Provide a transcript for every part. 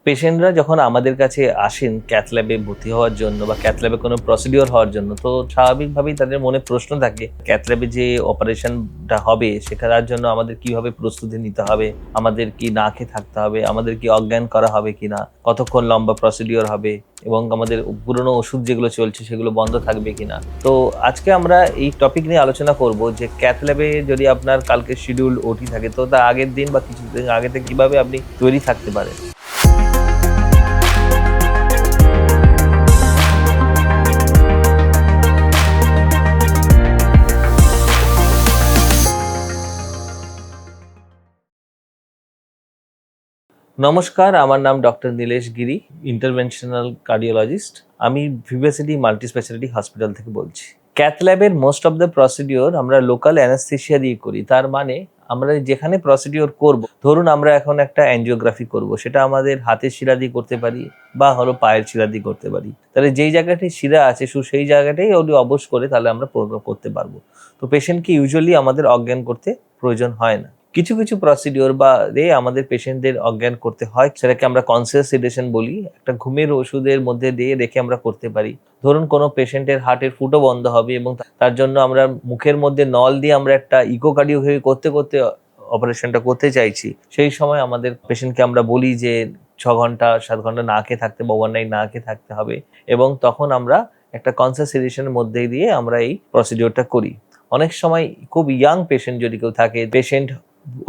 পেশেন্টরা যখন আমাদের কাছে আসেন ক্যাথ ল্যাবে ভর্তি হওয়ার জন্য বা ক্যাথ ল্যাবে কোনো প্রসিডিওর হওয়ার জন্য, তো স্বাভাবিকভাবেই তাদের মনে প্রশ্ন থাকে ক্যাথ ল্যাবে যে অপারেশনটা হবে সেটার জন্য আমাদের কিভাবে প্রস্তুতি নিতে হবে, আমাদের কি না খেয়ে থাকতে হবে, আমাদের কি অজ্ঞান করা হবে কিনা, কতক্ষণ লম্বা প্রসিডিওর হবে এবং আমাদের পুরনো ওষুধ যেগুলো চলছে সেগুলো বন্ধ থাকবে কিনা। তো আজকে আমরা এই টপিক নিয়ে আলোচনা করব যে ক্যাথ ল্যাবে যদি আপনার কালকে শিডিউল ওটি থাকে তো তার আগের দিন বা কিছুদিন আগে থেকে কিভাবে আপনি তৈরি থাকতে পারেন। নমস্কার, আমার নাম ডক্টর নীলেশ গিরি, ইন্টারভেনশনাল কার্ডিওলজিস্ট। আমি ভিভাসিটি মাল্টি স্পেশালিটি হসপিটাল থেকে বলছি। ক্যাথ ল্যাবের মোস্ট অফ দ্য প্রসিডিওর আমরা লোকাল অ্যানাস্থেসিয়া দিয়ে করি। তার মানে আমরা যেখানে প্রসিডিওর করব, ধরুন আমরা এখন একটা অ্যাঞ্জিওগ্রাফি করব, সেটা আমাদের হাতের শিরা দিয়ে করতে পারি বা হলো পায়ের শিরা দিয়ে করতে পারি। তাহলে যেই জায়গাটি শিরা আছে শুধু সেই জায়গাটাই ওটি অবশ করে তাহলে আমরা করতে পারবো। তো পেশেন্টকে ইউজুয়ালি আমাদের অজ্ঞান করতে প্রয়োজন হয় না। কিছু কিছু প্রসিডিওর বা আমাদের পেশেন্টদের অজ্ঞান করতে হয়, সেটাকে আমরা কনসিয়াস সেডেশন বলি। একটা ঘুমের ওষুধের মধ্যে দিয়ে রেখে আমরা করতে পারি। ধরুন কোনো পেশেন্টের হার্টের ফুটো বন্ধ হবে এবং তার জন্য আমরা মুখের মধ্যে নল দিয়ে আমরা একটা ইকোকার্ডিওগ্রাফি করতে করতে অপারেশনটা করতে চাইছি। সেই সময় আমাদের পেশেন্টকে আমরা বলি যে 6 ঘন্টা 7 ঘন্টা না খেয়ে থাকতে বা ওভারনাইট না খেয়ে থাকতে হবে, এবং তখন আমরা একটা কনসিয়াস সেডেশনের মধ্যে দিয়ে আমরা এই প্রসিডিওরটা করি। অনেক সময় খুব ইয়াং পেশেন্ট যদি কেউ থাকে, পেশেন্ট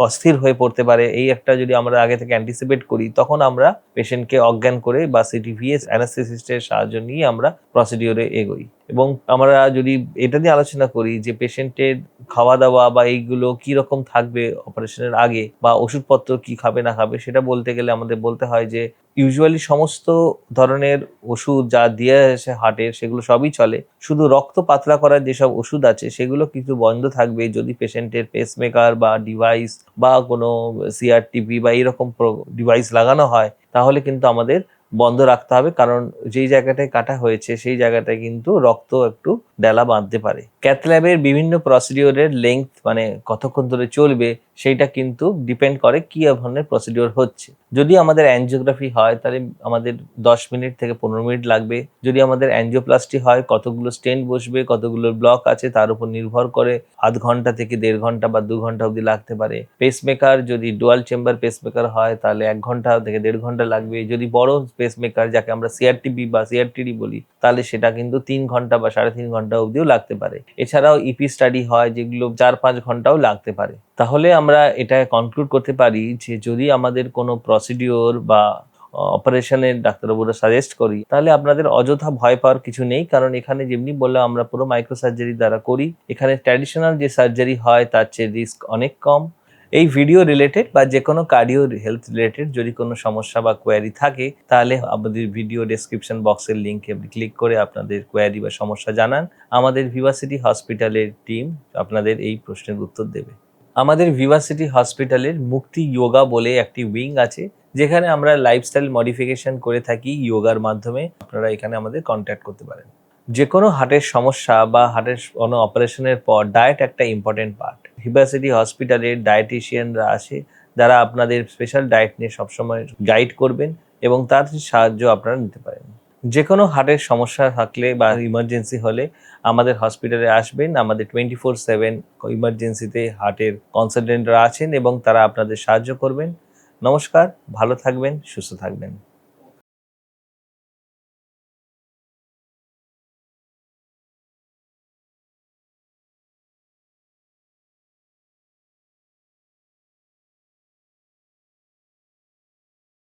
অস্থির হয়ে পড়তে পারে, এই একটা যদি আমরা আগে থেকে অ্যান্টিসিপেট করি, তখন আমরা পেশেন্টকে অজ্ঞান করে বা সিটিভিএস অ্যানাস্থেসিস্টের সাহায্য নিয়ে আমরা প্রসিডিওরে এগোই। এবং আমরা যদি এটা নিয়ে আলোচনা করি যে পেশেন্টের খাওয়া দাওয়া বা এইগুলো কি রকম থাকবে অপারেশনের আগে, বা ওষুধপত্র কি খাবে না খাবে, সেটা বলতে গেলে আমাদের বলতে হয় যে ইউজুয়ালি সমস্ত ধরনের ওষুধ যা দিয়ে আসে হার্টের সেগুলো সবই চলে, শুধু রক্ত পাতলা করার যেসব ওষুধ আছে সেগুলো কিছু বন্ধ থাকবে যদি পেশেন্টের পেসমেকার বা ডিভাইস বা কোনো সিআরটিপি বা এইরকম ডিভাইস লাগানো হয়, তাহলে কিন্তু আমাদের বন্ধ রাখতে হবে, কারণ যেই জায়গাটায় কাটা হয়েছে সেই জায়গাটায় কিন্তু রক্ত একটু ডেলা বাঁধতে পারে। ক্যাথ ল্যাবের বিভিন্ন প্রসিডিওরের লেংথ, মানে কতক্ষণ ধরে চলবে, সেইটা কিন্তু ডিপেন্ড করে কি ধরনের প্রসিডিওর হচ্ছে। যদি আমাদের অ্যাঞ্জিওগ্রাফি হয় তাহলে আমাদের 10 মিনিট থেকে 15 মিনিট লাগবে। যদি আমাদের অ্যাঞ্জিওপ্লাস্টি হয়, কতগুলো স্টেন্ট বসবে, কতগুলো ব্লক আছে তার উপর নির্ভর করে আধ ঘন্টা থেকে 1.5 ঘন্টা বা 2 ঘন্টা অবধি লাগতে পারে। পেসমেকার যদি ডুয়াল চেম্বার পেসমেকার হয় তাহলে 1 ঘন্টা থেকে 1.5 ঘন্টা লাগবে। যদি বড় পেসমেকার যাকে আমরা সিআরটিপি বা সিআরটিডি বলি, তাহলে সেটা কিন্তু 3 ঘন্টা বা 3.5 ঘন্টা অবধিও লাগতে পারে। এছাড়াও ইপি স্টাডি হয় যেগুলো 4-5 ঘন্টাও লাগতে পারে। তাহলে আমরা এটা কনক্লুড করতে পারি যে যদি আমাদের কোনো প্রসিডিওর বা অপারেশনের ডাক্তারবাবুরা সাজেস্ট করি, তাহলে আপনাদের অযথা ভয় পাওয়ার কিছু নেই, কারণ এখানে যেমনি বললাম আমরা পুরো মাইক্রো সার্জারি দ্বারা করি। এখানে ট্র্যাডিশনাল যে সার্জারি হয় তার চেয়ে রিস্ক অনেক কম। এই ভিডিও রিলেটেড বা যে কোনো কার্ডিও হেলথ রিলেটেড যদি কোনো সমস্যা বা কোয়ারি থাকে, তাহলে আমাদের ভিডিও ডেসক্রিপশন বক্সের লিঙ্কে আপনি ক্লিক করে আপনাদের কোয়ারি বা সমস্যা জানান। আমাদের ভিভাসিটি হসপিটালের টিম আপনাদের এই প্রশ্নের উত্তর দেবে। আমাদের ভিভাসিটি হসপিটালের মুক্তি যোগা বলে একটি উইং আছে, যেখানে আমরা লাইফস্টাইল মডিফিকেশন করে থাকি যোগার মাধ্যমে। আপনারা এখানে আমাদের কন্ট্যাক্ট করতে পারেন। যে কোনো হার্টের সমস্যা বা হার্টের কোনো অপারেশনের পর ডায়েট একটা ইম্পর্টেন্ট পার্ট। ভিভাসিটি হসপিটালের ডায়েটিশিয়ানরা আসে, যারা আপনাদের স্পেশাল ডায়েট নিয়ে সবসময় গাইড করবেন এবং তার সাহায্য আপনারা নিতে পারেন। যে কোনো হার্টের সমস্যা থাকলে বা ইমার্জেন্সি হলে আমাদের হসপিটালে আসবেন। আমাদের 24/7 ইমার্জেন্সিতে হার্টের কনসালটেন্টরা আছেন এবং তারা আপনাদের সাহায্য করবেন। নমস্কার, ভালো থাকবেন, সুস্থ থাকবেন।